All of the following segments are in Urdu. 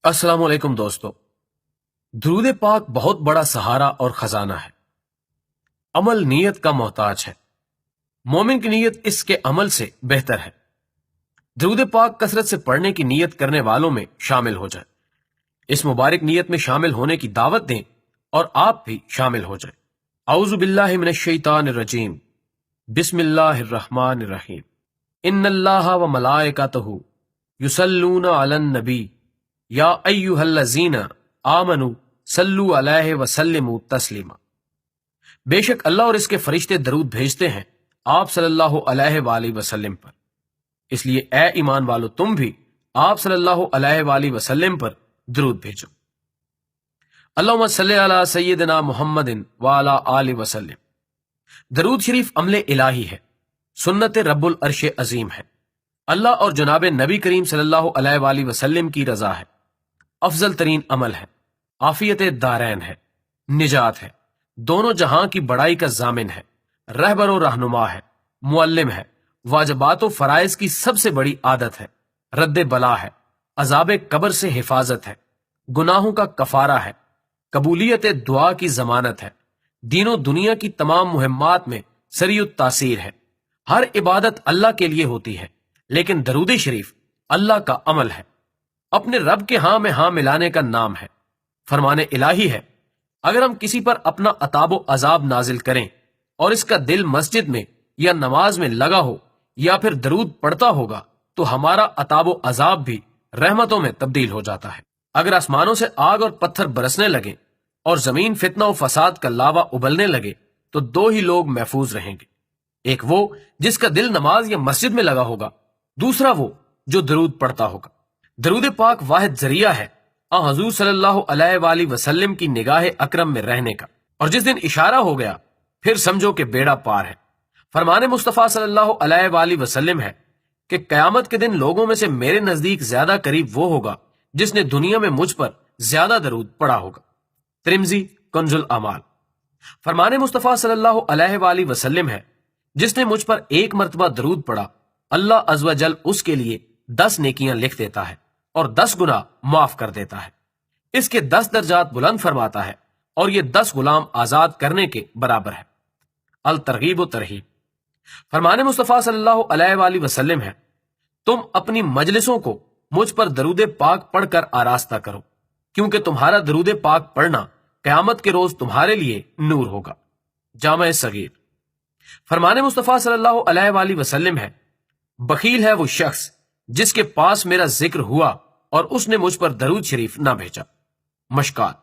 السلام علیکم دوستو، درود پاک بہت بڑا سہارا اور خزانہ ہے۔ عمل نیت کا محتاج ہے، مومن کی نیت اس کے عمل سے بہتر ہے۔ درود پاک کثرت سے پڑھنے کی نیت کرنے والوں میں شامل ہو جائے۔ اس مبارک نیت میں شامل ہونے کی دعوت دیں اور آپ بھی شامل ہو جائیں۔ اعوذ باللہ من الشیطان الرجیم، بسم اللہ الرحمن الرحیم۔ ان اللہ و ملائکتہ یصلون علی النبی یا ایھا الذین آمنوا صلوا علیہ وسلموا تسلیما۔ بے شک اللہ اور اس کے فرشتے درود بھیجتے ہیں آپ صلی اللہ علیہ وآلہ وسلم پر، اس لیے اے ایمان والو تم بھی آپ صلی اللہ علیہ وآلہ وسلم پر درود بھیجو۔ اللہم صلی علی سیدنا محمد وعلی آلہ وسلم۔ درود شریف عمل الہی ہے، سنت رب العرش عظیم ہے، اللہ اور جناب نبی کریم صلی اللہ علیہ وآلہ وسلم کی رضا ہے، افضل ترین عمل ہے، عافیت دارین ہے، نجات ہے، دونوں جہاں کی بڑائی کا ضامن ہے، رہبر و رہنما ہے، معلم ہے، واجبات و فرائض کی سب سے بڑی عادت ہے، رد بلا ہے، عذاب قبر سے حفاظت ہے، گناہوں کا کفارہ ہے، قبولیت دعا کی ضمانت ہے، دین و دنیا کی تمام مہمات میں سریع التاثیر ہے۔ ہر عبادت اللہ کے لیے ہوتی ہے، لیکن درود شریف اللہ کا عمل ہے، اپنے رب کے ہاں میں ہاں ملانے کا نام ہے، فرمان الہی ہے۔ اگر ہم کسی پر اپنا عطاب و عذاب نازل کریں اور اس کا دل مسجد میں یا نماز میں لگا ہو یا پھر درود پڑھتا ہوگا تو ہمارا عطاب و عذاب بھی رحمتوں میں تبدیل ہو جاتا ہے۔ اگر آسمانوں سے آگ اور پتھر برسنے لگے اور زمین فتنہ و فساد کا لاوا ابلنے لگے تو دو ہی لوگ محفوظ رہیں گے، ایک وہ جس کا دل نماز یا مسجد میں لگا ہوگا، دوسرا وہ جو درود پڑھتا ہوگا۔ درود پاک واحد ذریعہ ہے حضور صلی اللہ علیہ وآلہ وسلم کی نگاہ اکرم میں رہنے کا، اور جس دن اشارہ ہو گیا پھر سمجھو کہ بیڑا پار ہے۔ فرمان مصطفیٰ صلی اللہ علیہ وآلہ وسلم ہے کہ قیامت کے دن لوگوں میں سے میرے نزدیک زیادہ قریب وہ ہوگا جس نے دنیا میں مجھ پر زیادہ درود پڑھا ہوگا۔ ترمذی کنز الاعمال۔ فرمان مصطفیٰ صلی اللہ علیہ وآلہ وسلم ہے جس نے مجھ پر ایک مرتبہ درود پڑھا، اللہ عز و جل اس کے لیے 10 نیکیاں لکھ دیتا ہے اور 10 گناہ معاف کر دیتا ہے، اس کے 10 درجات بلند فرماتا ہے اور یہ 10 غلام آزاد کرنے کے برابر ہے۔ الترغیب و ترہیب۔ فرمان مصطفیٰ صلی اللہ علیہ وآلہ وسلم ہے تم اپنی مجلسوں کو مجھ پر درود پاک پڑھ کر آراستہ کرو، کیونکہ تمہارا درود پاک پڑھنا قیامت کے روز تمہارے لیے نور ہوگا۔ جامع صغیر۔ فرمان مصطفیٰ صلی اللہ علیہ وآلہ وسلم ہے بخیل ہے وہ شخص جس کے پاس میرا ذکر ہوا اور اس نے مجھ پر درود شریف نہ بھیجا۔ مشکات۔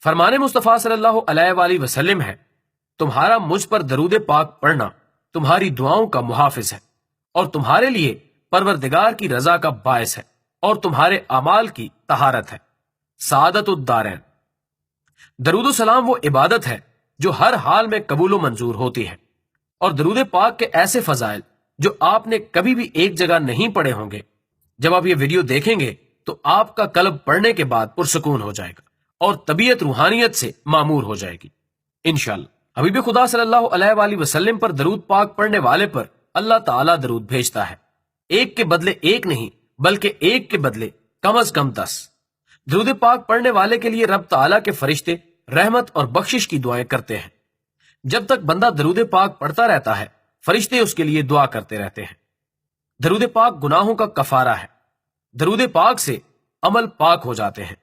فرمان مصطفیٰ صلی اللہ علیہ وآلہ وسلم ہے تمہارا مجھ پر درود پاک پڑھنا تمہاری دعاؤں کا محافظ ہے اور تمہارے لیے پروردگار کی رضا کا باعث ہے اور تمہارے اعمال کی طہارت ہے۔ سعادت الدارین۔ درود و سلام وہ عبادت ہے جو ہر حال میں قبول و منظور ہوتی ہے، اور درود پاک کے ایسے فضائل جو آپ نے کبھی بھی ایک جگہ نہیں پڑھے ہوں گے، جب آپ یہ ویڈیو دیکھیں گے تو آپ کا قلب پڑھنے کے بعد پرسکون ہو جائے گا اور طبیعت روحانیت سے معمور ہو جائے گی انشاءاللہ۔ حبیب خدا صلی اللہ علیہ وآلہ وسلم پر درود پاک پڑھنے والے پر اللہ تعالیٰ درود بھیجتا ہے، ایک کے بدلے ایک نہیں بلکہ ایک کے بدلے کم از کم 10۔ درود پاک پڑھنے والے کے لیے رب تعالیٰ کے فرشتے رحمت اور بخشش کی دعائیں کرتے ہیں۔ جب تک بندہ درود پاک پڑھتا رہتا ہے فرشتے اس کے لیے دعا کرتے رہتے ہیں۔ درود پاک گناہوں کا کفارہ ہے، درود پاک سے عمل پاک ہو جاتے ہیں۔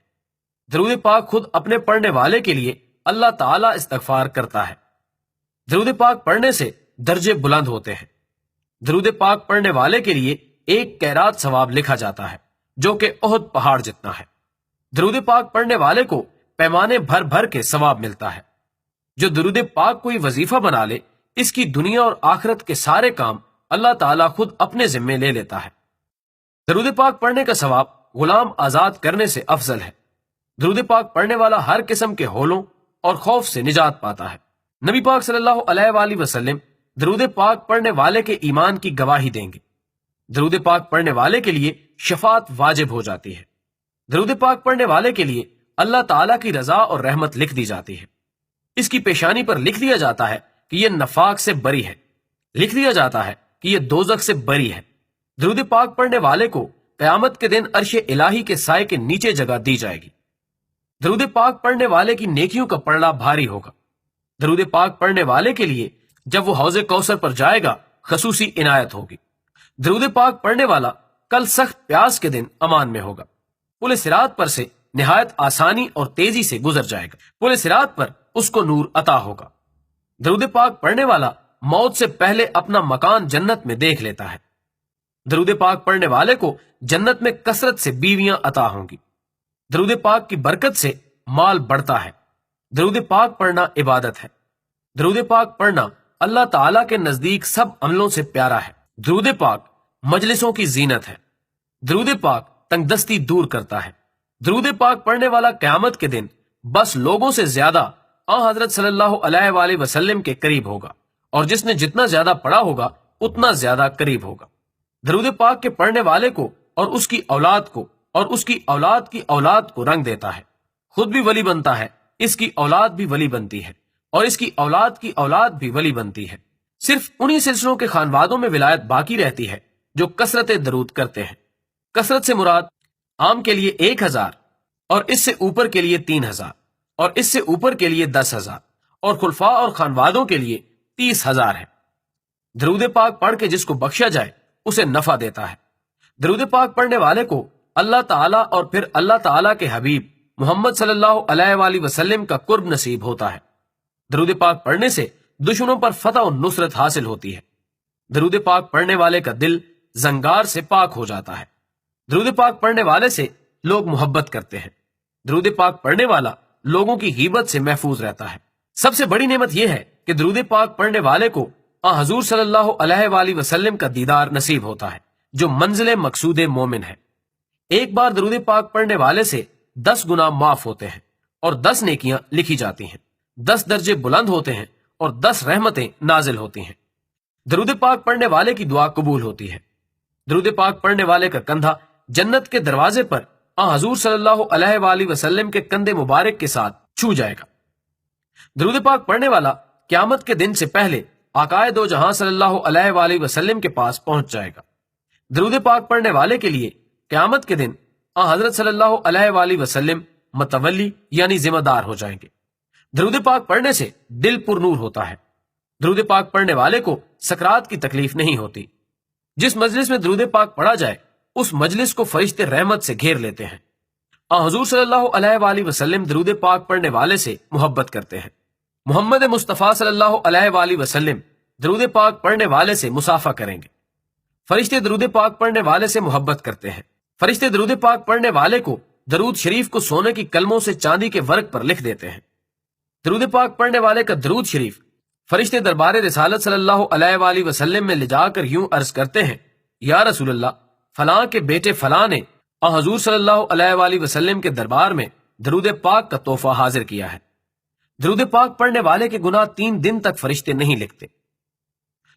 درود پاک خود اپنے پڑھنے والے کے لیے اللہ تعالیٰ استغفار کرتا ہے۔ درود پاک پڑھنے سے درجے بلند ہوتے ہیں۔ درود پاک پڑھنے والے کے لیے ایک قیرات ثواب لکھا جاتا ہے جو کہ احد پہاڑ جتنا ہے۔ درود پاک پڑھنے والے کو پیمانے بھر بھر کے ثواب ملتا ہے۔ جو درود پاک کوئی وظیفہ بنا لے اس کی دنیا اور آخرت کے سارے کام اللہ تعالیٰ خود اپنے ذمے لے لیتا ہے۔ درود پاک پڑھنے کا ثواب غلام آزاد کرنے سے افضل ہے۔ درود پاک پڑھنے والا ہر قسم کے ہولوں اور خوف سے نجات پاتا ہے۔ نبی پاک صلی اللہ علیہ وآلہ وسلم درود پاک پڑھنے والے کے ایمان کی گواہی دیں گے۔ درود پاک پڑھنے والے کے لیے شفاعت واجب ہو جاتی ہے۔ درود پاک پڑھنے والے کے لیے اللہ تعالیٰ کی رضا اور رحمت لکھ دی جاتی ہے۔ اس کی پیشانی پر لکھ دیا جاتا ہے کہ یہ نفاق سے بری ہے، لکھ دیا جاتا ہے کہ یہ دوزخ سے بری ہے۔ درود پاک پڑھنے والے کو قیامت کے دن عرش الہی کے سائے کے نیچے جگہ دی جائے گی۔ درود پاک پڑھنے والے کی نیکیوں کا پڑھنا بھاری ہوگا۔ درود پاک پڑھنے والے کے لیے جب وہ حوض کوثر پر جائے گا خصوصی عنایت ہوگی۔ درود پاک پڑھنے والا کل سخت پیاس کے دن امان میں ہوگا۔ پل صراط پر سے نہایت آسانی اور تیزی سے گزر جائے گا۔ پل صراط پر اس کو نور عطا ہوگا۔ درود پاک پڑھنے والا موت سے پہلے اپنا مکان جنت میں دیکھ لیتا ہے۔ درود پاک پڑھنے والے کو جنت میں کثرت سے بیویاں عطا ہوں گی۔ درود پاک کی برکت سے مال بڑھتا ہے۔ درود پاک پڑھنا عبادت ہے۔ درود پاک پڑھنا اللہ تعالیٰ کے نزدیک سب عملوں سے پیارا ہے۔ درود پاک مجلسوں کی زینت ہے۔ درود پاک تنگ دستی دور کرتا ہے۔ درود پاک پڑھنے والا قیامت کے دن بس لوگوں سے زیادہ حضرت صلی اللہ علیہ وآلہ وسلم کے قریب ہوگا، اور جس نے جتنا زیادہ پڑھا ہوگا اتنا زیادہ قریب ہوگا۔ درود پاک کے پڑھنے والے کو اور اس کی اولاد کو اور اس کی اولاد کی اولاد کو رنگ دیتا ہے۔ خود بھی ولی بنتا ہے، اس کی اولاد بھی ولی بنتی ہے، اور اس کی اولاد بھی ولی بنتی ہے۔ صرف انہی سلسلوں کے خانوادوں میں ولایت باقی رہتی ہے جو کثرت درود کرتے ہیں۔ کثرت سے مراد عام کے لیے 1000، اور اس سے اوپر کے لیے 3000، اور اس سے اوپر کے لیے 10,000، اور خلفاء اور خانوادوں کے لیے 30,000 ہے۔ درود پاک پڑھ کے جس کو بخشا جائے اسے نفع دیتا ہے۔ درود پاک پڑھنے والے کو اللہ تعالیٰ اور پھر اللہ تعالیٰ کے حبیب محمد صلی اللہ علیہ وآلہ وسلم کا قرب نصیب ہوتا ہے۔ درود پاک پڑھنے سے دشمنوں پر فتح و نصرت حاصل ہوتی ہے۔ درود پاک پڑھنے والے کا دل زنگار سے پاک ہو جاتا ہے۔ درود پاک پڑھنے والے سے لوگ محبت کرتے ہیں۔ درود پاک پڑھنے والا لوگوں کی غیبت سے محفوظ رہتا ہے۔ سب سے بڑی نعمت یہ ہے کہ درود پاک پڑھنے والے کو حضور صلی اللہ علیہ وآلہ وسلم کا دیدار نصیب ہوتا ہے، جو منزل مقصود مومن ہے۔ ایک بار درود پاک پڑھنے والے سے 10 گناہ معاف ہوتے ہیں، اور 10 نیکیاں لکھی جاتی ہیں، 10 درجے بلند ہوتے ہیں، اور 10 رحمتیں نازل ہوتی ہیں۔ درود پاک پڑھنے والے کی دعا قبول ہوتی ہے۔ درود پاک پڑھنے والے کا کندھا جنت کے دروازے پر حضور صلی اللہ علیہ وآلہ وسلم کے کندھے مبارک کے ساتھ چھو جائے گا۔ درود پاک پڑھنے والا قیامت کے دن سے پہلے آقائے دو جہاں صلی اللہ علیہ وآلہ وسلم کے پاس پہنچ جائے گا۔ درود پاک پڑھنے والے کے لیے قیامت کے دن حضرت صلی اللہ علیہ وآلہ وسلم متولی یعنی ذمہ دار ہو جائیں گے۔ درود پاک پڑھنے سے دل پر نور ہوتا ہے۔ درود پاک پڑھنے والے کو سکرات کی تکلیف نہیں ہوتی۔ جس مجلس میں درود پاک پڑھا جائے اس مجلس کو فرشتے رحمت سے گھیر لیتے ہیں۔ حضور صلی اللہ علیہ وآلہ وسلم درود پاک پڑھنے والے سے محبت کرتے ہیں۔ محمد مصطفیٰ صلی اللہ علیہ وآلہ وسلم درود پاک پڑھنے والے سے مصافحہ کریں گے۔ فرشتے درود پاک پڑھنے والے سے محبت کرتے ہیں۔ فرشتے درود پاک پڑھنے والے کو درود شریف کو سونے کی کلموں سے چاندی کے ورق پر لکھ دیتے ہیں۔ درود پاک پڑھنے والے کا درود شریف فرشتے دربار رسالت صلی اللہ علیہ وآلہ وسلم میں لے جا کر یوں عرض کرتے ہیں، یا رسول اللہ، فلاں کے بیٹے فلاں نے حضور صلی اللہ علیہ وآلہ وسلم کے دربار میں درود پاک کا تحفہ حاضر کیا ہے۔ درود پاک پڑھنے والے کے گناہ 3 دن تک فرشتے نہیں لکھتے۔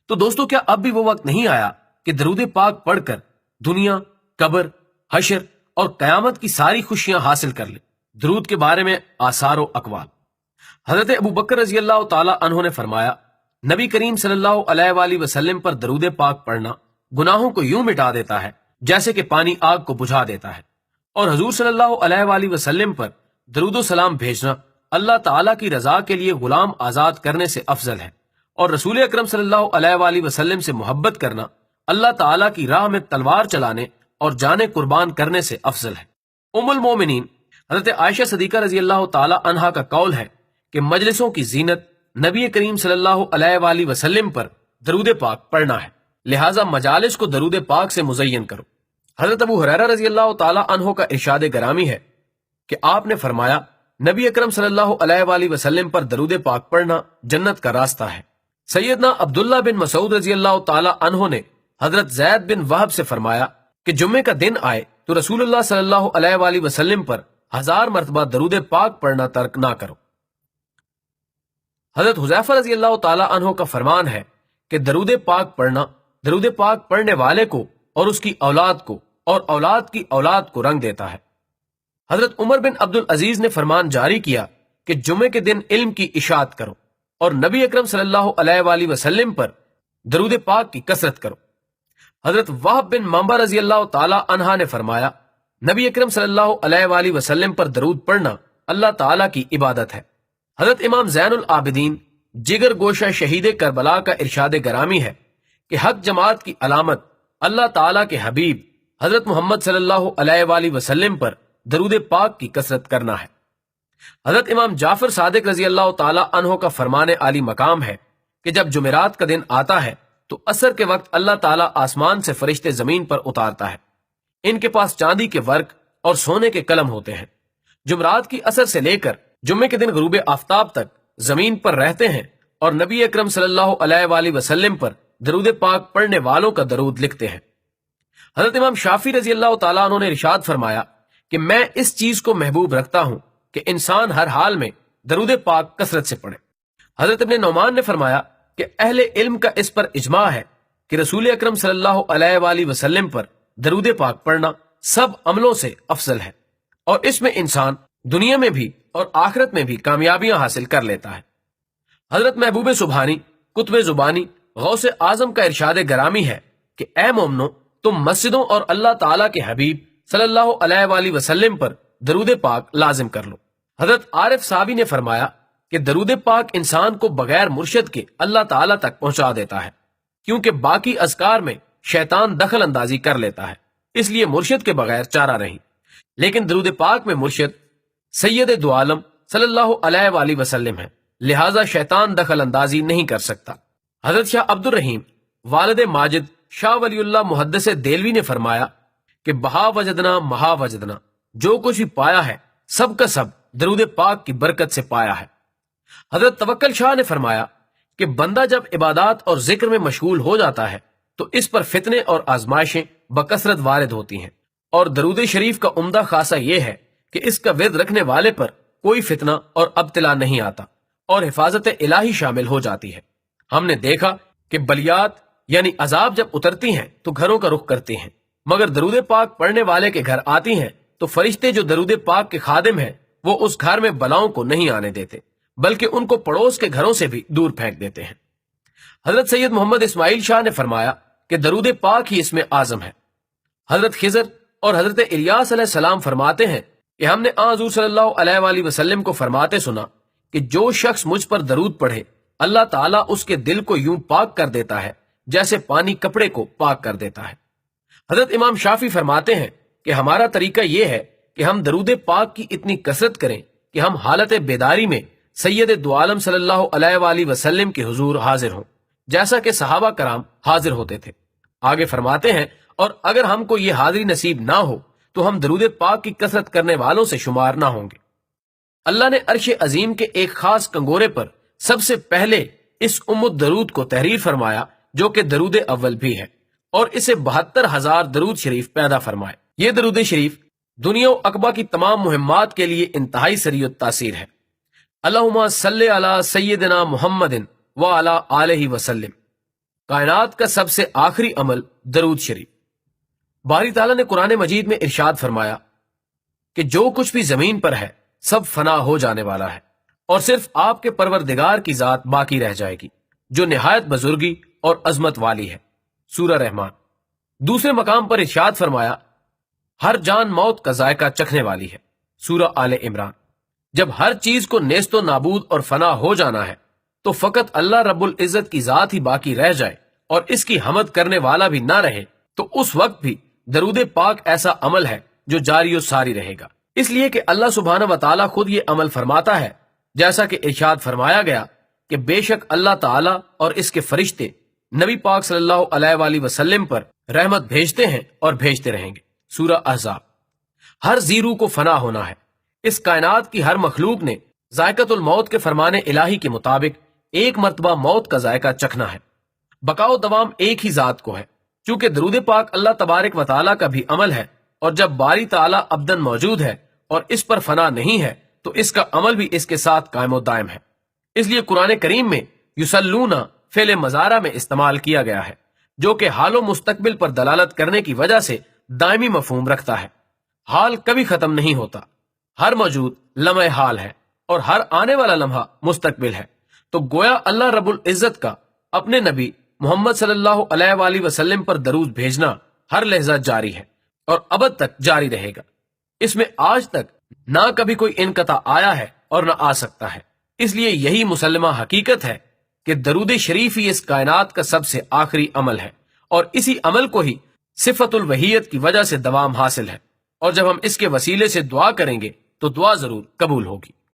تو دوستو، کیا اب بھی وہ وقت نہیں آیا کہ درود پاک پڑھ کر دنیا، قبر، حشر اور قیامت کی ساری خوشیاں حاصل کر لیں؟ درود کے بارے میں آثار و اقوال۔ حضرت ابو بکر رضی اللہ تعالی عنہ نے فرمایا، نبی کریم صلی اللہ علیہ وآلہ وسلم پر درود پاک پڑھنا گناہوں کو یوں مٹا دیتا ہے جیسے کہ پانی آگ کو بجھا دیتا ہے، اور حضور صلی اللہ علیہ وآلہ وسلم پر درود و سلام بھیجنا اللہ تعالیٰ کی رضا کے لیے غلام آزاد کرنے سے افضل ہے، اور رسول اکرم صلی اللہ علیہ وآلہ وسلم سے محبت کرنا اللہ تعالیٰ کی راہ میں تلوار چلانے اور جانیں قربان کرنے سے افضل ہے۔ ام المومنین حضرت عائشہ صدیقہ رضی اللہ تعالی عنہا کا قول ہے کہ مجلسوں کی زینت نبی کریم صلی اللہ علیہ وآلہ وسلم پر درود پاک پڑھنا ہے، لہٰذا مجالس کو درود پاک سے مزین کرو۔ حضرت ابو ہریرہ رضی اللہ تعالی عنہ کا ارشاد گرامی ہے کہ آپ نے فرمایا، نبی اکرم صلی اللہ علیہ وآلہ وسلم پر درود پاک پڑھنا جنت کا راستہ ہے۔ سیدنا عبداللہ بن مسعود رضی اللہ تعالی عنہ نے حضرت زید بن وہب سے فرمایا کہ جمعے کا دن آئے تو رسول اللہ صلی اللہ علیہ وآلہ وسلم پر 1000 مرتبہ درود پاک پڑھنا ترک نہ کرو۔ حضرت حذیفہ رضی اللہ تعالی عنہ کا فرمان ہے کہ درود پاک پڑھنا درود پاک پڑھنے والے کو اور اس کی اولاد کو اور اولاد کی اولاد کو رنگ دیتا ہے۔ حضرت عمر بن عبد العزیز نے فرمان جاری کیا کہ جمعے کے دن علم کی اشاعت کرو اور نبی اکرم صلی اللہ علیہ وآلہ وسلم پر درود پاک کی کثرت کرو۔ حضرت وہب بن منبع رضی اللہ تعالی عنہ نے فرمایا، نبی اکرم صلی اللہ علیہ وآلہ وسلم پر درود پڑھنا اللہ تعالی کی عبادت ہے۔ حضرت امام زین العابدین جگر گوشہ شہید کربلا کا ارشاد گرامی ہے کہ حق جماعت کی علامت اللہ تعالی کے حبیب حضرت محمد صلی اللہ علیہ وآلہ وسلم پر درود پاک کی کثرت کرنا ہے۔ حضرت امام جعفر صادق رضی اللہ تعالی عنہ کا فرمان عالی مقام ہے کہ جب جمعرات کا دن آتا ہے تو عصر کے وقت اللہ تعالیٰ آسمان سے فرشتے زمین پر اتارتا ہے۔ ان کے پاس چاندی کے ورق اور سونے کے قلم ہوتے ہیں۔ جمعرات کی عصر سے لے کر جمعے کے دن غروب آفتاب تک زمین پر رہتے ہیں اور نبی اکرم صلی اللہ علیہ وآلہ وسلم پر درود پاک پڑھنے والوں کا درود لکھتے ہیں۔ حضرت امام شافعی رضی اللہ تعالیٰ عنہ نے ارشاد فرمایا کہ میں اس چیز کو محبوب رکھتا ہوں کہ انسان ہر حال میں درود پاک کثرت سے پڑھے۔ حضرت ابن نعمان نے فرمایا کہ اہل علم کا اس پر اجماع ہے کہ رسول اکرم صلی اللہ علیہ وآلہ وسلم پر درود پاک پڑھنا سب عملوں سے افضل ہے، اور اس میں انسان دنیا میں بھی اور آخرت میں بھی کامیابیاں حاصل کر لیتا ہے۔ حضرت محبوب سبحانی قطب زبانی غوث اعظم کا ارشاد گرامی ہے کہ اے مومنو، تم مسجدوں اور اللہ تعالیٰ کے حبیب صلی اللہ علیہ وآلہ وسلم پر درود پاک لازم کر لو۔ حضرت عارف صاحبی نے فرمایا کہ درود پاک انسان کو بغیر مرشد کے اللہ تعالیٰ تک پہنچا دیتا ہے، کیونکہ باقی اذکار میں شیطان دخل اندازی کر لیتا ہے، اس لیے مرشد کے بغیر چارہ نہیں۔ لیکن درود پاک میں مرشد سید دو عالم صلی اللہ علیہ وآلہ وسلم ہے، لہٰذا شیطان دخل اندازی نہیں کر سکتا۔ حضرت شاہ عبد الرحیم والد ماجد شاہ ولی اللہ محدث دہلوی نے فرمایا کہ بہا وجدنا مہا وجدنا، جو کچھ بھی پایا ہے سب کا سب درود پاک کی برکت سے پایا ہے۔ حضرت توکل شاہ نے فرمایا کہ بندہ جب عبادات اور ذکر میں مشغول ہو جاتا ہے تو اس پر فتنے اور آزمائشیں بکثرت وارد ہوتی ہیں، اور درود شریف کا عمدہ خاصہ یہ ہے کہ اس کا ورد رکھنے والے پر کوئی فتنہ اور ابتلا نہیں آتا اور حفاظت الہی شامل ہو جاتی ہے۔ ہم نے دیکھا کہ بلیات یعنی عذاب جب اترتی ہیں تو گھروں کا رخ کرتی ہیں، مگر درود پاک پڑھنے والے کے گھر آتی ہیں تو فرشتے جو درود پاک کے خادم ہیں وہ اس گھر میں بلاؤں کو نہیں آنے دیتے، بلکہ ان کو پڑوس کے گھروں سے بھی دور پھینک دیتے ہیں۔ حضرت سید محمد اسماعیل شاہ نے فرمایا کہ درود پاک ہی اس میں اعظم ہے۔ حضرت خضر اور حضرت الیاس علیہ السلام فرماتے ہیں کہ ہم نے حضور صلی اللہ علیہ وآلہ وسلم کو فرماتے سنا کہ جو شخص مجھ پر درود پڑھے اللہ تعالیٰ اس کے دل کو یوں پاک کر دیتا ہے جیسے پانی کپڑے کو پاک کر دیتا ہے۔ حضرت امام شافعی فرماتے ہیں کہ ہمارا طریقہ یہ ہے کہ ہم درود پاک کی اتنی کثرت کریں کہ ہم حالت بیداری میں سید دو عالم صلی اللہ علیہ وآلہ وسلم کے حضور حاضر ہوں، جیسا کہ صحابہ کرام حاضر ہوتے تھے۔ آگے فرماتے ہیں اور اگر ہم کو یہ حاضری نصیب نہ ہو تو ہم درود پاک کی کثرت کرنے والوں سے شمار نہ ہوں گے۔ اللہ نے عرش عظیم کے ایک خاص کنگورے پر سب سے پہلے اس الدرود کو تحریر فرمایا جو کہ درود اول بھی ہے، اور اسے 72,000 درود شریف پیدا فرمائے۔ یہ درود شریف دنیا و عقبہ کی تمام مہمات کے لیے انتہائی سریع التاثیر ہے۔ اللہم صلی علی سیدنا محمد وعلی آلہ وسلم، کائنات کا سب سے آخری عمل درود شریف۔ باری تعالیٰ نے قرآن مجید میں ارشاد فرمایا کہ جو کچھ بھی زمین پر ہے سب فنا ہو جانے والا ہے، اور صرف آپ کے پروردگار کی ذات باقی رہ جائے گی جو نہایت بزرگی اور عظمت والی ہے۔ سورہ رحمان۔ دوسرے مقام پر ارشاد فرمایا ہر جان موت کا ذائقہ چکھنے والی ہے۔ سورہ آل عمران۔ جب ہر چیز کو نیست و نابود اور فنا ہو جانا ہے تو فقط اللہ رب العزت کی ذات ہی باقی رہ جائے اور اس کی حمد کرنے والا بھی نہ رہے تو اس وقت بھی درود پاک ایسا عمل ہے جو جاری و ساری رہے گا، اس لیے کہ اللہ سبحانہ و تعالیٰ خود یہ عمل فرماتا ہے، جیسا کہ ارشاد فرمایا گیا کہ بے شک اللہ تعالیٰ اور اس کے فرشتے نبی پاک صلی اللہ علیہ وآلہ وسلم پر رحمت بھیجتے ہیں اور بھیجتے رہیں گے۔ سورہ احزاب۔ ہر زیرو کو فنا ہونا ہے۔ اس کائنات کی ہر مخلوق نے ذائقۃ الموت کے فرمان الہی کے مطابق ایک مرتبہ موت کا ذائقہ چکھنا ہے۔ بقا و دوام ایک ہی ذات کو ہے، چونکہ درود پاک اللہ تبارک و تعالیٰ کا بھی عمل ہے، اور جب باری تعالیٰ ابدن موجود ہے اور اس پر فنا نہیں ہے تو اس کا عمل بھی اس کے ساتھ قائم و دائم ہے۔ اس لیے قرآن کریم میں یصلون فعل مضارع میں استعمال کیا گیا ہے، جو کہ حال و مستقبل پر دلالت کرنے کی وجہ سے دائمی مفہوم رکھتا ہے۔ حال کبھی ختم نہیں ہوتا، ہر موجود لمحہ حال ہے اور ہر آنے والا لمحہ مستقبل ہے، تو گویا اللہ رب العزت کا اپنے نبی محمد صلی اللہ علیہ وآلہ وسلم پر درود بھیجنا ہر لحظہ جاری ہے اور ابد تک جاری رہے گا۔ اس میں آج تک نہ کبھی کوئی انقطاع آیا ہے اور نہ آ سکتا ہے۔ اس لیے یہی مسلمہ حقیقت ہے کہ درود شریف ہی اس کائنات کا سب سے آخری عمل ہے، اور اسی عمل کو ہی صفت الوحیت کی وجہ سے دوام حاصل ہے، اور جب ہم اس کے وسیلے سے دعا کریں گے تو دعا ضرور قبول ہوگی۔